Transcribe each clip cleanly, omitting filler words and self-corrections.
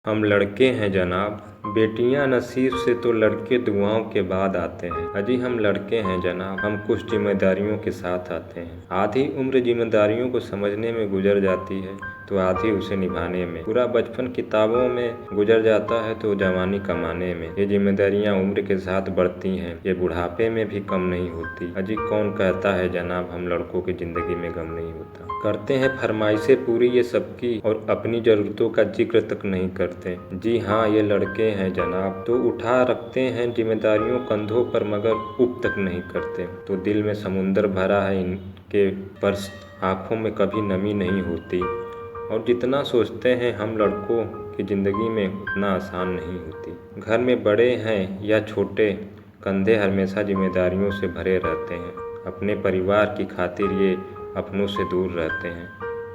हम लड़के हैं जनाब, बेटियां नसीब से तो लड़के दुआओं के बाद आते हैं। अजी हम लड़के हैं जनाब, हम कुछ जिम्मेदारियों के साथ आते हैं। आधी उम्र जिम्मेदारियों को समझने में गुजर जाती है तो आधी उसे निभाने में। पूरा बचपन किताबों में गुजर जाता है तो जवानी कमाने में। ये जिम्मेदारियां उम्र के साथ बढ़ती हैं, ये बुढ़ापे में भी कम नहीं होती। अजी कौन कहता है जनाब हम लड़कों की जिंदगी में गम नहीं होता। करते हैं फरमाइशें पूरी ये सबकी और अपनी ज़रूरतों का जिक्र तक नहीं करते। जी हाँ ये लड़के हैं जनाब, तो उठा रखते हैं जिम्मेदारियों कंधों पर मगर उप तक नहीं करते। तो दिल में समुंदर भरा है इनके पर आँखों में कभी नमी नहीं होती। और जितना सोचते हैं हम लड़कों की ज़िंदगी में उतना आसान नहीं होती। घर में बड़े हैं या छोटे, कंधे हमेशा जिम्मेदारियों से भरे रहते हैं। अपने परिवार की खातिर ये अपनों से दूर रहते हैं।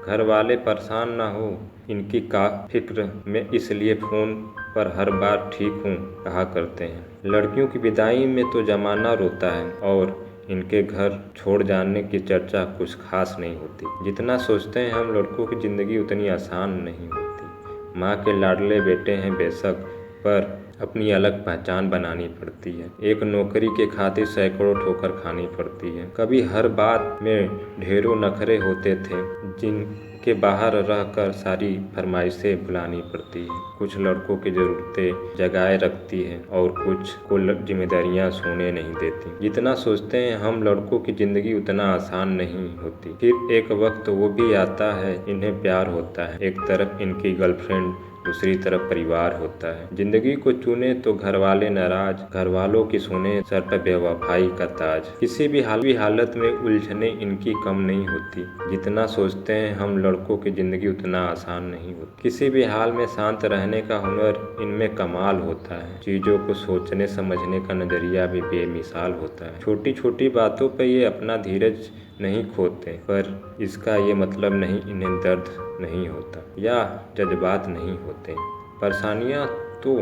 घर वाले परेशान ना हो इनकी का फिक्र में, इसलिए फ़ोन पर हर बार ठीक हूँ कहा करते हैं। लड़कियों की विदाई में तो ज़माना रोता है और इनके घर छोड़ जाने की चर्चा कुछ खास नहीं होती। जितना सोचते हैं हम लड़कों की ज़िंदगी उतनी आसान नहीं होती। माँ के लाडले बेटे हैं बेशक, पर अपनी अलग पहचान बनानी पड़ती है। एक नौकरी के खातिर सैकड़ों ठोकर खानी पड़ती है। कभी हर बात में ढेरों नखरे होते थे जिनके बाहर रहकर सारी फरमाइशें बुलानी पड़ती है। कुछ लड़कों की ज़रूरतें जगाए रखती है और कुछ को जिम्मेदारियां सोने नहीं देती। जितना सोचते हैं हम लड़कों की ज़िंदगी उतना आसान नहीं होती। फिर एक वक्त वो भी आता है इन्हें प्यार होता है, एक तरफ इनकी गर्लफ्रेंड दूसरी तरफ परिवार होता है। जिंदगी को चुने तो घर वाले नाराज, घर वालों की सुने सर पर बेवफाई का ताज। किसी भी हालत में उलझने इनकी कम नहीं होती। जितना सोचते हैं हम लड़कों की ज़िंदगी उतना आसान नहीं होती। किसी भी हाल में शांत रहने का हुनर इनमें कमाल होता है। चीज़ों को सोचने समझने का नज़रिया भी बेमिसाल होता है। छोटी छोटी बातों पर ये अपना धीरज नहीं खोते, पर इसका ये मतलब नहीं इन्हें दर्द नहीं होता या जज्बात नहीं होते। परेशानियाँ तो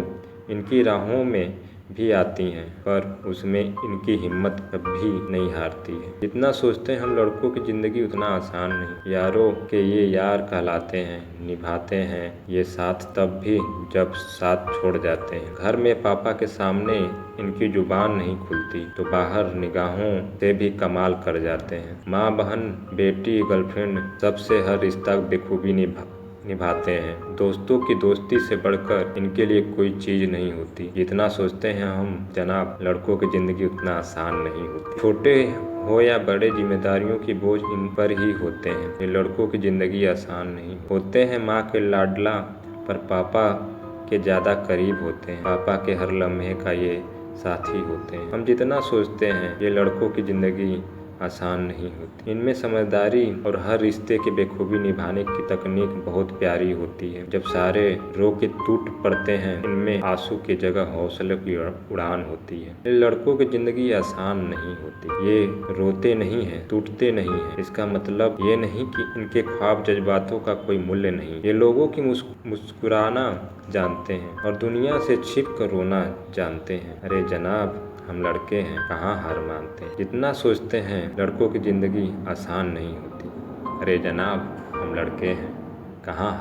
इनकी राहों में भी आती हैं, पर उसमें इनकी हिम्मत कभी नहीं हारती है। जितना सोचते हैं हम लड़कों की ज़िंदगी उतना आसान नहीं। यारों के ये यार कहलाते हैं, निभाते हैं ये साथ तब भी जब साथ छोड़ जाते हैं। घर में पापा के सामने इनकी जुबान नहीं खुलती तो बाहर निगाहों से भी कमाल कर जाते हैं। माँ बहन बेटी गर्लफ्रेंड सबसे हर रिश्ता बेखूबी निभाते हैं। दोस्तों की दोस्ती से बढ़कर इनके लिए कोई चीज़ नहीं होती। जितना सोचते हैं हम जनाब लड़कों की ज़िंदगी उतना आसान नहीं होती। छोटे हो या बड़े जिम्मेदारियों की बोझ इन पर ही होते हैं। ये लड़कों की ज़िंदगी आसान नहीं होते हैं। माँ के लाडला पर पापा के ज़्यादा करीब होते हैं। पापा के हर लम्हे का ये साथी होते हैं। हम जितना सोचते हैं ये लड़कों की ज़िंदगी आसान नहीं होती। इनमें समझदारी और हर रिश्ते के बेखूबी निभाने की तकनीक बहुत प्यारी होती है। जब सारे रो के टूट पड़ते हैं इनमें आंसू की जगह हौसले की उड़ान होती है। ये लड़कों की ज़िंदगी आसान नहीं होती। ये रोते नहीं हैं, टूटते नहीं हैं। इसका मतलब ये नहीं कि इनके ख्वाब जज्बातों का कोई मूल्य नहीं। ये लोगों की मुस्कुराना जानते हैं और दुनिया से छिप कर रोना जानते हैं। अरे जनाब हम लड़के हैं, कहाँ हार मानते हैं। जितना सोचते हैं लड़कों की ज़िंदगी आसान नहीं होती। अरे जनाब हम लड़के हैं, कहाँ